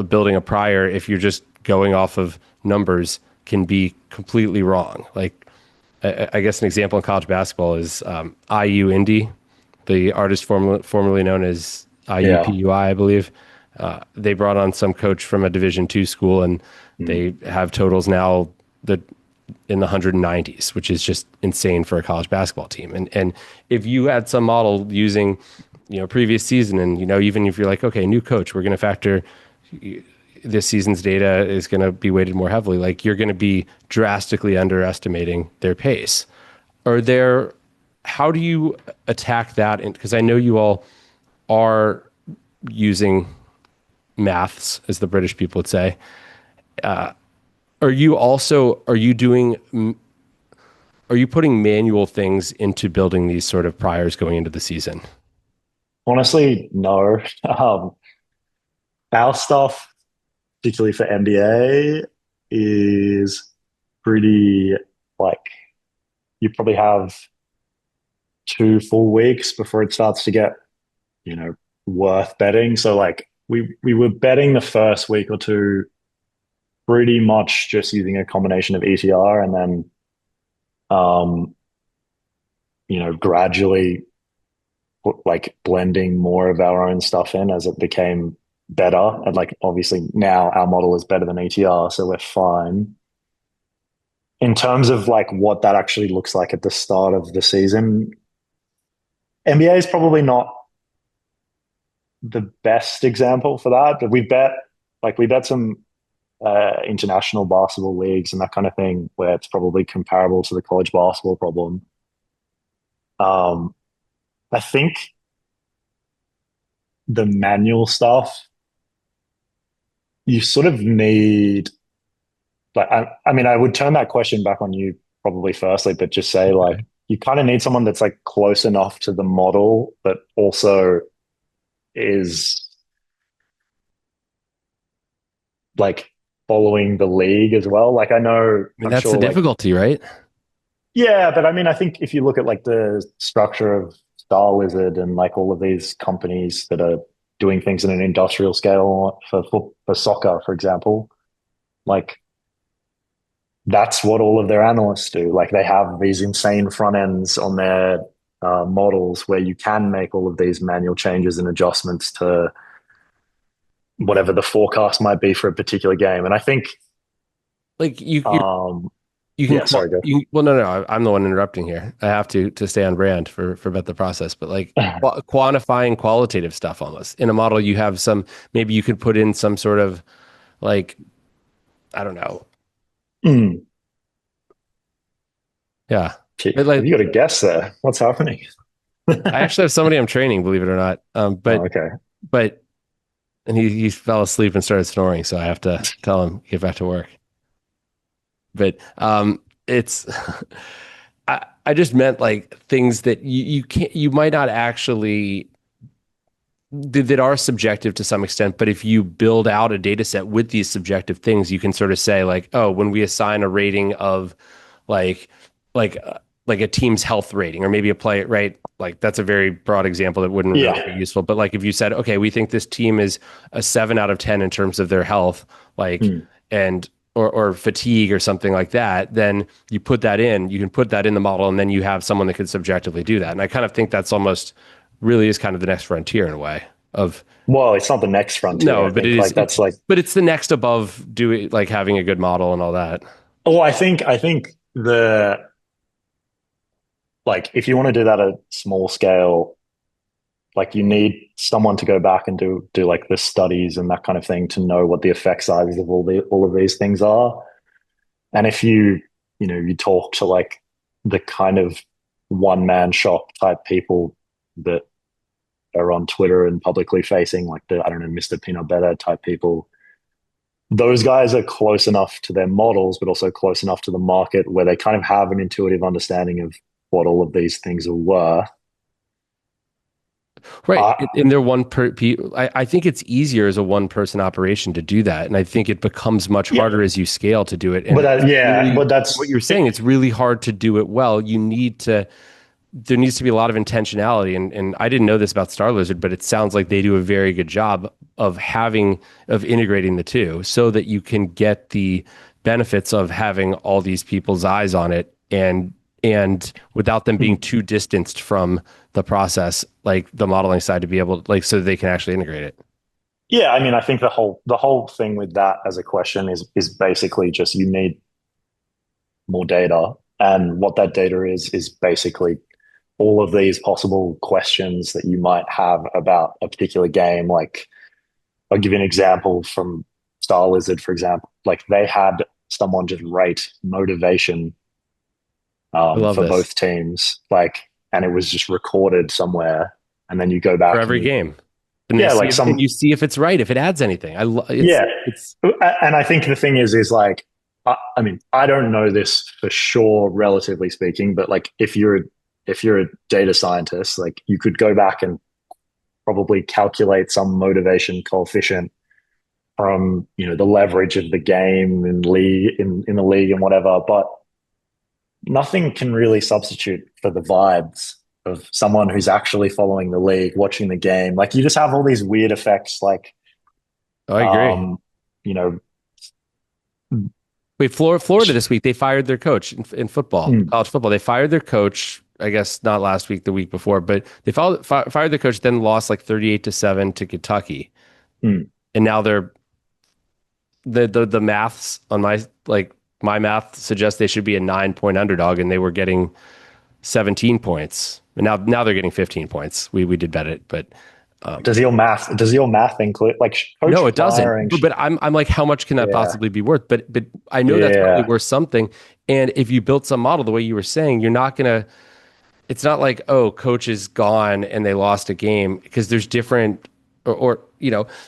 A: building a prior, if you're just going off of numbers, can be completely wrong. Like, I guess an example in college basketball is IU Indy, the artist formerly known as
D: Yeah.
A: IUPUI, I believe. They brought on some coach from a Division II school, and they have totals now that in the 190s, which is just insane for a college basketball team. And if you had some model using, previous season, and even if you're like, okay, new coach, we're going to factor this season's data is going to be weighted more heavily, like you're going to be drastically underestimating their pace. How do you attack that? Because I know you all are using maths, as the British people would say. Are you putting manual things into building these sort of priors going into the season?
D: Honestly, no. Our stuff, particularly for NBA, is pretty like you probably have 2 full weeks before it starts to get, worth betting. So like we were betting the first week or two pretty much just using a combination of ETR and then um, gradually like blending more of our own stuff in as it became better. And like obviously now our model is better than ETR, so we're fine. In terms of like what that actually looks like at the start of the season, NBA is probably not the best example for that, but we bet some international basketball leagues and that kind of thing where it's probably comparable to the college basketball problem. Um, I think the manual stuff you sort of need like I mean I would turn that question back on you probably firstly, but just say like
A: Okay.
D: you kind of need someone that's like close enough to the model but also is like following the league as well. Like I know
A: I mean,
D: I'm
A: that's the
D: sure like
A: difficulty, right?
D: yeah, but I mean I think if you look at like the structure of Star Lizard and like all of these companies that are doing things in an industrial scale for soccer, for example, like that's what all of their analysts do. Like they have these insane front ends on their models where you can make all of these manual changes and adjustments to whatever the forecast might be for a particular game. And I think,
A: Like
D: um,
A: you can
D: yeah, sorry, go.
A: well, no, I'm the one interrupting here. I have to stay on brand for Bet the Process, but like quantifying qualitative stuff almost in a model, you have some, maybe you could put in some sort of like, I don't know.
D: Mm.
A: Yeah. But
D: Have
A: like,
D: you got a guess there? What's happening?
A: I actually have somebody I'm training, believe it or not.
D: Oh, okay.
A: But, and he fell asleep and started snoring. So I have to tell him, get back to work. But, it's, I just meant like things that you can't, you might not actually that are subjective to some extent, but if you build out a data set with these subjective things, you can sort of say like, oh, when we assign a rating of like like like a team's health rating or maybe a play, right? Like that's a very broad example that wouldn't really be
D: Yeah.
A: useful. But like if you said, okay, we think this team is a 7 out of 10 in terms of their health, like
D: Mm.
A: and or fatigue or something like that, then you put that in, you can put that in the model and then you have someone that can subjectively do that. And I kind of think that's almost really is kind of the next frontier in a way of
D: Well, it's not the next frontier.
A: no,
D: I
A: but it
D: think
A: is
D: like that's like,
A: but it's the next above doing like having a good model and all that.
D: oh, I think the like if you want to do that at small scale, like you need someone to go back and do like the studies and that kind of thing to know what the effect sizes of all of these things are. And if you talk to like the kind of one man shop type people that are on Twitter and publicly facing, like the I don't know, Mr. Peanut Butter type people, those guys are close enough to their models, but also close enough to the market where they kind of have an intuitive understanding of what all of these things are worth.
A: Right.
D: Uh,
A: And they're I think it's easier as a one person operation to do that. And I think it becomes much
D: yeah,
A: harder as you scale to do it.
D: but
A: And it's
D: yeah,
A: really
D: but
A: what
D: that's
A: you're saying, it's really hard to do it well. There needs to be a lot of intentionality. And I didn't know this about Star Lizard, but it sounds like they do a very good job of integrating the two so that you can get the benefits of having all these people's eyes on it and without them being too distanced from the process, like the modeling side to be able to, like, so they can actually integrate it.
D: yeah. I mean, I think the whole thing with that as a question is basically just you need more data, and what that data is basically all of these possible questions that you might have about a particular game. Like, I'll give you an example from Star Lizard, for example. Like, they had someone just rate motivation
A: I love
D: for
A: this
D: both teams, like, and it was just recorded somewhere, and then you go
A: for
D: back and
A: every game. And
D: yeah, like
A: you see if it's right, if it adds anything.
D: yeah,
A: It's
D: and I think the thing is like, I mean, I don't know this for sure, relatively speaking, but like, if you're a data scientist, like, you could go back and probably calculate some motivation coefficient from the leverage of the game in the league and whatever, but nothing can really substitute for the vibes of someone who's actually following the league, watching the game. Like, you just have all these weird effects, like
A: I agree.
D: um, you know,
A: Wait, Florida this week, they fired their coach in football,
D: mm,
A: college football. They fired their coach, I guess not last week, the week before, but they fired their coach, then lost like 38-7 to Kentucky.
D: mm,
A: And now the maths on my math suggests they should be a 9 point underdog and they were getting 17 points. And now they're getting 15 points. We did bet it, but
D: Does your math include like coach
A: No, it doesn't.
D: firing?
A: But I'm like, how much can that
D: Yeah,
A: possibly be worth? But I know that's probably
D: yeah,
A: worth something. And if you built some model the way you were saying, you're not gonna. It's not like, oh, coach is gone and they lost a game, because there's different, or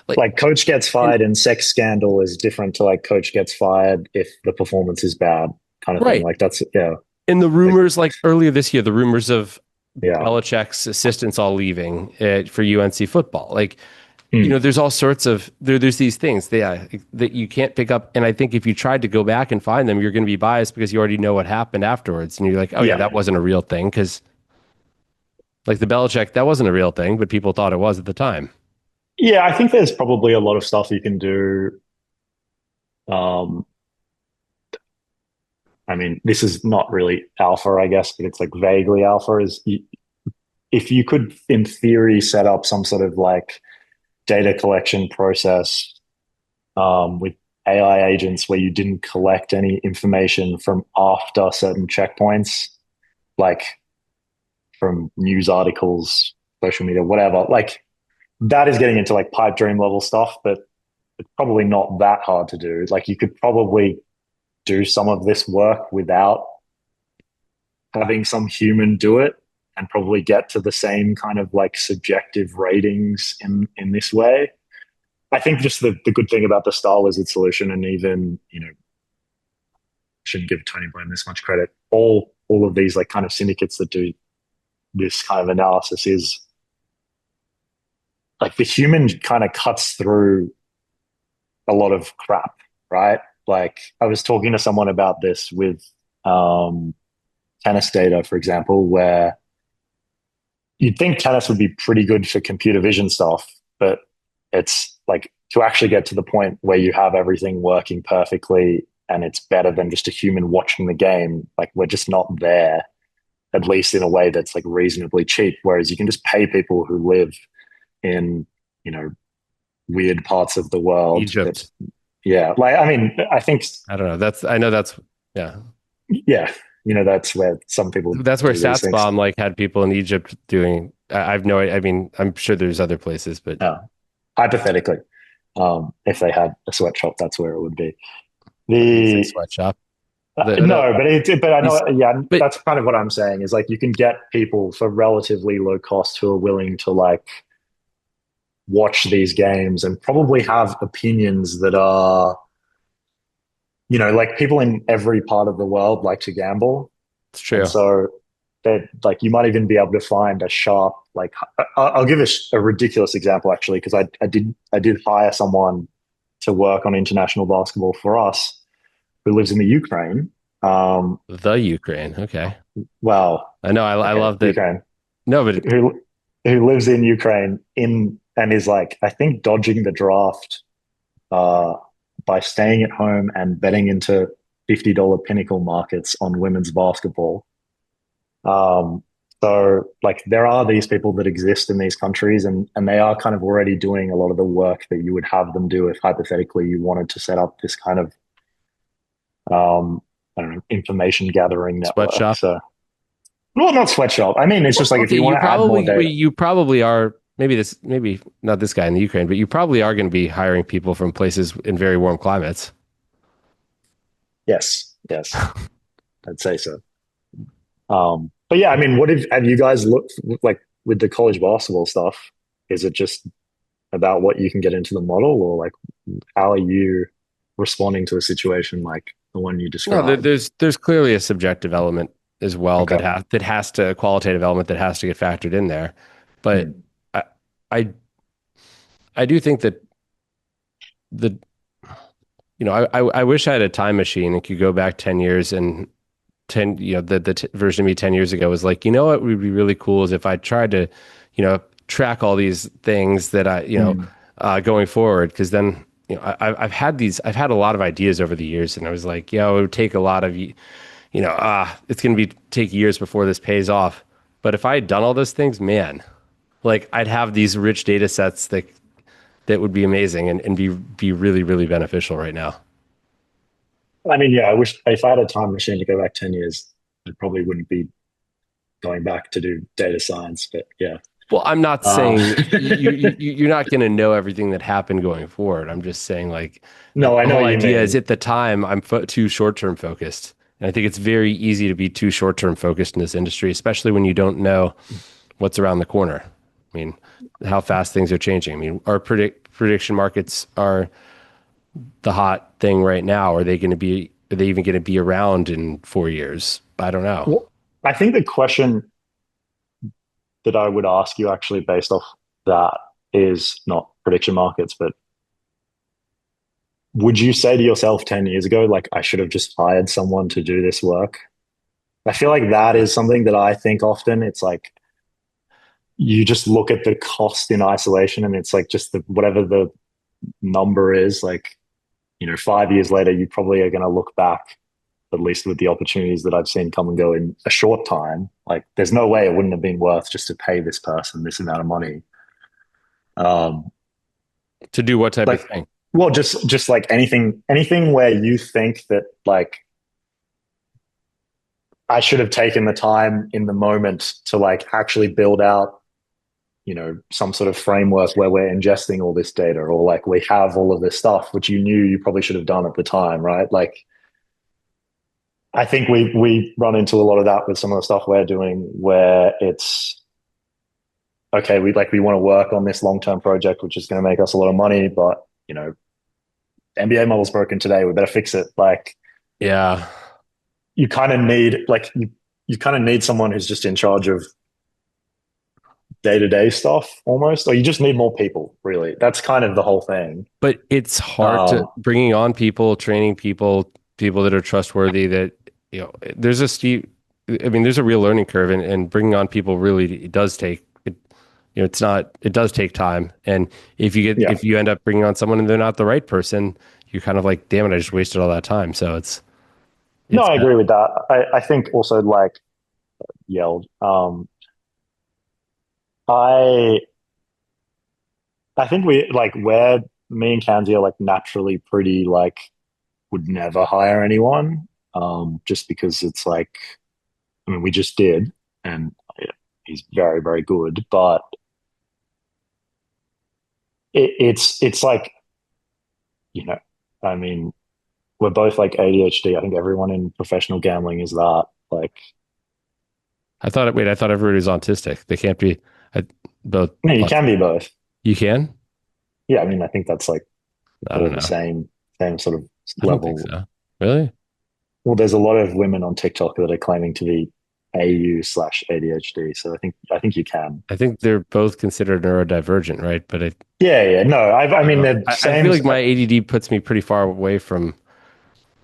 A: like,
D: like coach gets
A: and,
D: fired in sex scandal is different to like coach gets fired if the performance is bad kind of thing.
A: right.
D: Like that's yeah,
A: And the
D: like
A: rumors, like earlier this year, the rumors of
D: yeah.
A: Belichick's assistants all leaving for UNC football, like,
D: Mm.
A: there's all sorts of there's these things that you can't pick up. And I think if you tried to go back and find them, you're going to be biased because you already know what happened afterwards, and you're like, oh yeah,
D: Yeah.
A: that wasn't a real thing, because like the Belichick, that wasn't a real thing, but people thought it was at the time.
D: Yeah, I think there's probably a lot of stuff you can do. Um, I mean, this is not really alpha, I guess, but it's like vaguely alpha. If you could, in theory, set up some sort of like data collection process with AI agents where you didn't collect any information from after certain checkpoints, like from news articles, social media, whatever, like that is getting into like pipe dream level stuff, but it's probably not that hard to do. Like you could probably do some of this work without having some human do it and probably get to the same kind of like subjective ratings in this way. I think just the good thing about the Star Wizard solution, and even, shouldn't give Tony Blaine this much credit, all of these like kind of syndicates that do this kind of analysis is like the human kind of cuts through a lot of crap, right? Like I was talking to someone about this with tennis data, for example, where you'd think tennis would be pretty good for computer vision stuff, but it's like to actually get to the point where you have everything working perfectly and it's better than just a human watching the game. Like we're just not there, at least in a way that's like reasonably cheap. Whereas you can just pay people who live in, weird parts of the world.
A: Egypt.
D: Yeah. Like, I mean, I think,
A: I don't know. I know that's, yeah.
D: yeah, that's where some people
A: That's where
D: do these things.
A: StatsBomb like had people in Egypt doing. I've no. I mean, I'm sure there's other places, but
D: Hypothetically, if they had a sweatshop, that's where it would be.
A: it's a
D: The
A: sweatshop.
D: No, but I know, yeah,
A: But
D: that's kind of what I'm saying is like you can get people for relatively low cost who are willing to like watch these games and probably have opinions that are, like people in every part of the world like to gamble.
A: it's
D: And
A: true.
D: so that like you might even be able to find a sharp, like I'll give a ridiculous example actually, because I did hire someone to work on international basketball for us who lives in the Ukraine.
A: The Ukraine. Okay.
D: Well,
A: I know. I
D: okay,
A: love that.
D: Ukraine,
A: No, but
D: who lives in Ukraine and is like I think dodging the draft uh, by staying at home and betting into $50 pinnacle markets on women's basketball. Um, so like there are these people that exist in these countries and they are kind of already doing a lot of the work that you would have them do if hypothetically you wanted to set up this kind of I don't know, information gathering network.
A: sweatshop.
D: So well, not sweatshop. I mean, it's just like if
A: Okay,
D: you want to add more data.
A: you probably are. Maybe not this guy in the Ukraine, but you probably are going to be hiring people from places in very warm climates.
D: Yes, yes, I'd say so. But yeah, I mean, have you guys looked like with the college basketball stuff? Is it just about what you can get into the model, or like how are you responding to a situation like the one you
A: No,
D: described?
A: there's clearly a subjective element as well
D: Okay.
A: that has to a qualitative element that has to get factored in there. But
D: Hmm.
A: I I I do think that the I wish I had a time machine and could go back 10 years and 10 the version of me 10 years ago was like, what would be really cool is if I tried to track all these things that
D: Hmm.
A: going forward, because then I've had a lot of ideas over the years, and I was like, it would take a lot of it's going to take years before this pays off. But if I had done all those things, man, like I'd have these rich data sets that would be amazing and be really, really beneficial right now.
D: I mean, yeah, I wish if I had a time machine to go back 10 years, I probably wouldn't be going back to do data science. But yeah,
A: Well, I'm not
D: Um,
A: saying you're not going to know everything that happened going forward. I'm just saying like
D: no, I
A: the
D: know
A: whole
D: what you
A: idea is
D: mean.
A: at the time too short-term focused. And I think it's very easy to be too short-term focused in this industry, especially when you don't know what's around the corner. I mean, how fast things are changing. I mean, our prediction markets are the hot thing right now. Are they even going to be around in 4 years? I don't know.
D: Well, I think the question that I would ask you actually based off that is not prediction markets, but would you say to yourself 10 years ago, like, I should have just hired someone to do this work? I feel like that is something that I think often. It's like you just look at the cost in isolation and it's like just whatever the number is, like, 5 years later, you probably are going to look back, at least with the opportunities that I've seen come and go in a short time. Like, there's no way it wouldn't have been worth just to pay this person this amount of money. Um,
A: To do what type of
D: like,
A: thing?
D: well, just like anything where you think that like I should have taken the time in the moment to like actually build out, some sort of framework where we're ingesting all this data, or like we have all of this stuff, which you knew you probably should have done at the time, right? Like, I think we run into a lot of that with some of the stuff we're doing, where it's okay, we want to work on this long term project, which is going to make us a lot of money, but NBA model's broken today. We better fix it. Like,
A: Yeah.
D: you kind of need like you kind of need someone who's just in charge of day to day stuff almost, or you just need more people. Really, that's kind of the whole thing.
A: But it's hard to
D: Um,
A: bringing on people, training people, people that are trustworthy that, there's a steep, I mean, there's a real learning curve and bringing on people really, it does take, it's not, it does take time. And
D: yeah,
A: if you end up bringing on someone and they're not the right person, you're kind of like, damn it, I just wasted all that time. So
D: no,
A: it's,
D: I agree with that. I think also like yelled. I I think we like where me and Kanzi are like naturally pretty like would never hire anyone. Just because it's like, I mean, we just did, and yeah, he's very, very good. But it's like, you know, I mean, we're both like ADHD. I think everyone in professional gambling is that. Like,
A: I thought everybody was autistic. They can't be I, both.
D: no, you can be both.
A: You can?
D: Yeah, I mean, I think that's like
A: I
D: all
A: don't
D: the
A: know.
D: same sort of
A: I don't think
D: level.
A: so. Really?
D: Well, there's a lot of women on TikTok that are claiming to be AU/ADHD. So I think you can.
A: I think they're both considered neurodivergent, right? But
D: Yeah, yeah. No, I
A: I don't
D: mean,
A: know.
D: they're
A: I
D: same.
A: feel like my ADD puts me pretty far away from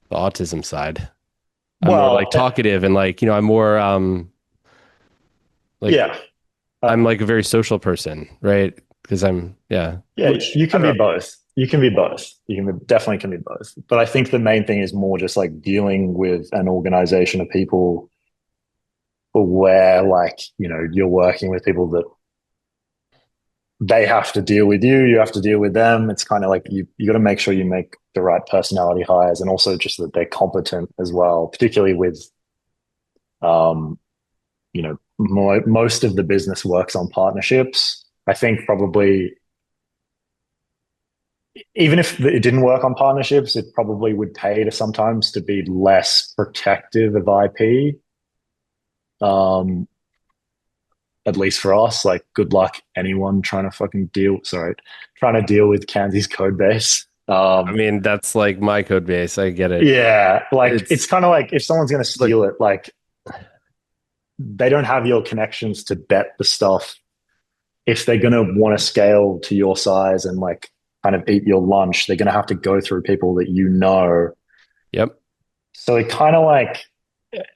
A: the autism side. I'm more like
D: Well,
A: talkative and like, I'm more like
D: yeah.
A: I'm like a very social person, right? Because
D: Yeah,
A: which
D: you
A: I
D: can
A: don't
D: be
A: know.
D: both. You can be both. Definitely can be both. But I think the main thing is more just like dealing with an organization of people where like, you're working with people that they have to deal with you, you have to deal with them. It's kind of like you got to make sure you make the right personality hires, and also just that they're competent as well, particularly with um, most of the business works on partnerships. I think probably even if it didn't work on partnerships, it probably would pay to sometimes to be less protective of IP. Um, at least for us, like good luck anyone trying to trying to deal with Kanzi's code base.
A: I mean, that's like my code base. I get it.
D: Yeah, like it's
A: It's
D: kind of like if someone's going to
A: like,
D: steal it, like they don't have your connections to bet the stuff. If they're going to want to scale to your size and like kind of eat your lunch, they're going to have to go through people that you know.
A: yep.
D: So it kind of like,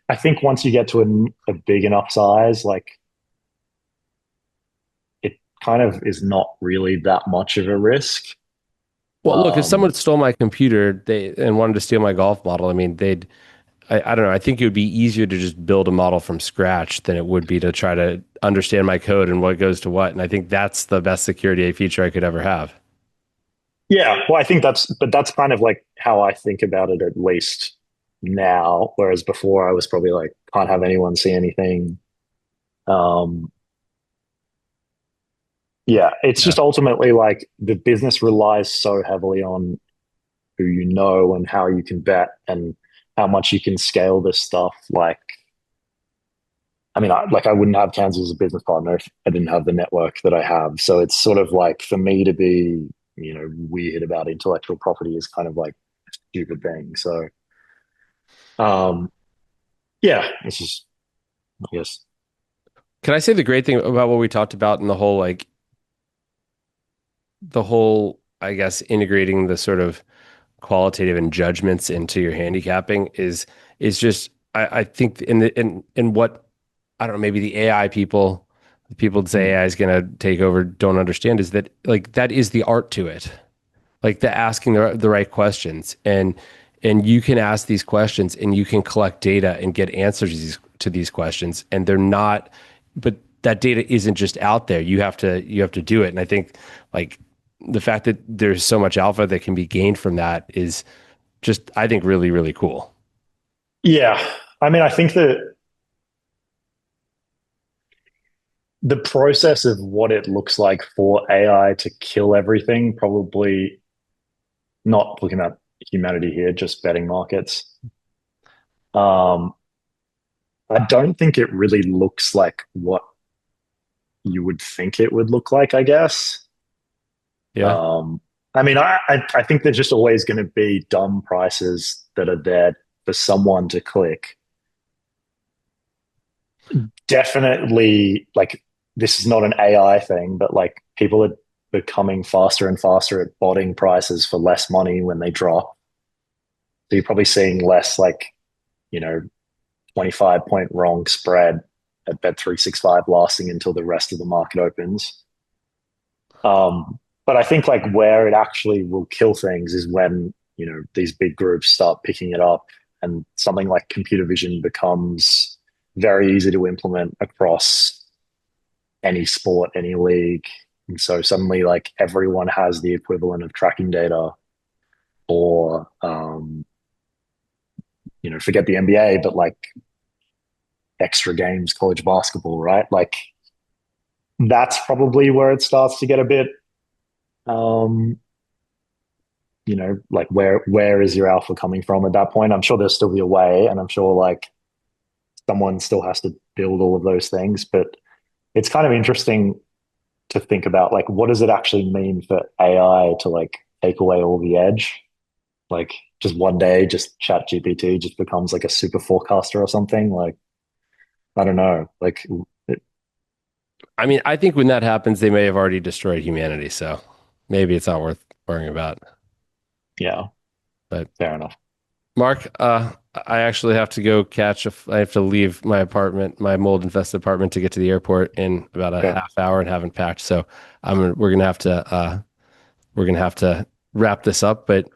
D: I think once you get to a big enough size, like it kind of is not really that much of a risk.
A: Well, look, if
D: Um,
A: someone stole my computer, and wanted to steal my golf model, I mean, I don't know. I think it would be easier to just build a model from scratch than it would be to try to understand my code and what goes to what. And I think that's the best security feature I could ever have.
D: yeah, well, I think that's kind of like how I think about it at least now. Whereas before I was probably like, can't have anyone see anything. Um, Yeah, it's
A: Yeah.
D: just ultimately like the business relies so heavily on who you know and how you can bet and how much you can scale this stuff. Like, I mean, I wouldn't have Kansas as a business partner if I didn't have the network that I have. So it's sort of like for me to be, weird about intellectual property is kind of like a stupid thing. So, um, yeah, it's just, I guess,
A: Can I say the great thing about what we talked about in the whole, I guess, integrating the sort of qualitative and judgments into your handicapping is just I think in what I don't know, maybe the AI people that say AI is going to take over don't understand is that like that is the art to it, like the asking the right questions, and you can ask these questions and you can collect data and get answers to these questions, and they're not, but that data isn't just out there. You have to do it, and I think like the fact that there's so much alpha that can be gained from that is just I think really really cool.
D: yeah. I mean, I think that the process of what it looks like for AI to kill everything, probably not looking at humanity here, just betting markets. Um, I don't think it really looks like what you would think it would look like, I guess.
A: Yeah.
D: Um, I mean, I think there's just always going to be dumb prices that are there for someone to click. Definitely, like, this is not an AI thing, but like people are becoming faster and faster at botting prices for less money when they drop. So you're probably seeing less like, you know, 25-point wrong spread at Bet365 lasting until the rest of the market opens. But I think like where it actually will kill things is when, these big groups start picking it up and something like computer vision becomes very easy to implement across any sport, any league. And so suddenly like everyone has the equivalent of tracking data or, forget the NBA, but like extra games, college basketball, right? Like that's probably where it starts to get a bit, um, like where is your alpha coming from at that point? I'm sure there'll still be a way, and I'm sure like someone still has to build all of those things. But it's kind of interesting to think about like what does it actually mean for AI to like take away all the edge? Like just one day, just Chat GPT just becomes like a super forecaster or something. Like I don't know. Like
A: I mean, I think when that happens, they may have already destroyed humanity. So maybe it's not worth worrying about.
D: yeah,
A: But
D: fair enough.
A: Mark, I actually have to go I have to leave my apartment, my mold infested apartment, to get to the airport in about a
D: Okay.
A: half hour and haven't packed. So we're gonna have to wrap this up. But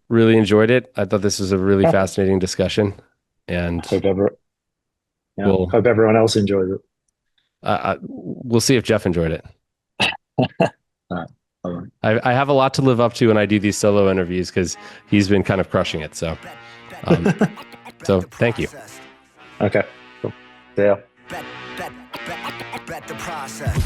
A: really enjoyed it. I thought this was a really
D: Yeah.
A: fascinating discussion, and
D: Hope ever. Yeah.
A: we'll
D: Hope everyone else enjoys it.
A: we'll see if Jeff enjoyed it.
D: All right. All right.
A: I have a lot to live up to when I do these solo interviews because he's been kind of crushing it. So, um, so thank you.
D: Okay. Cool. See ya.
C: Bet the process.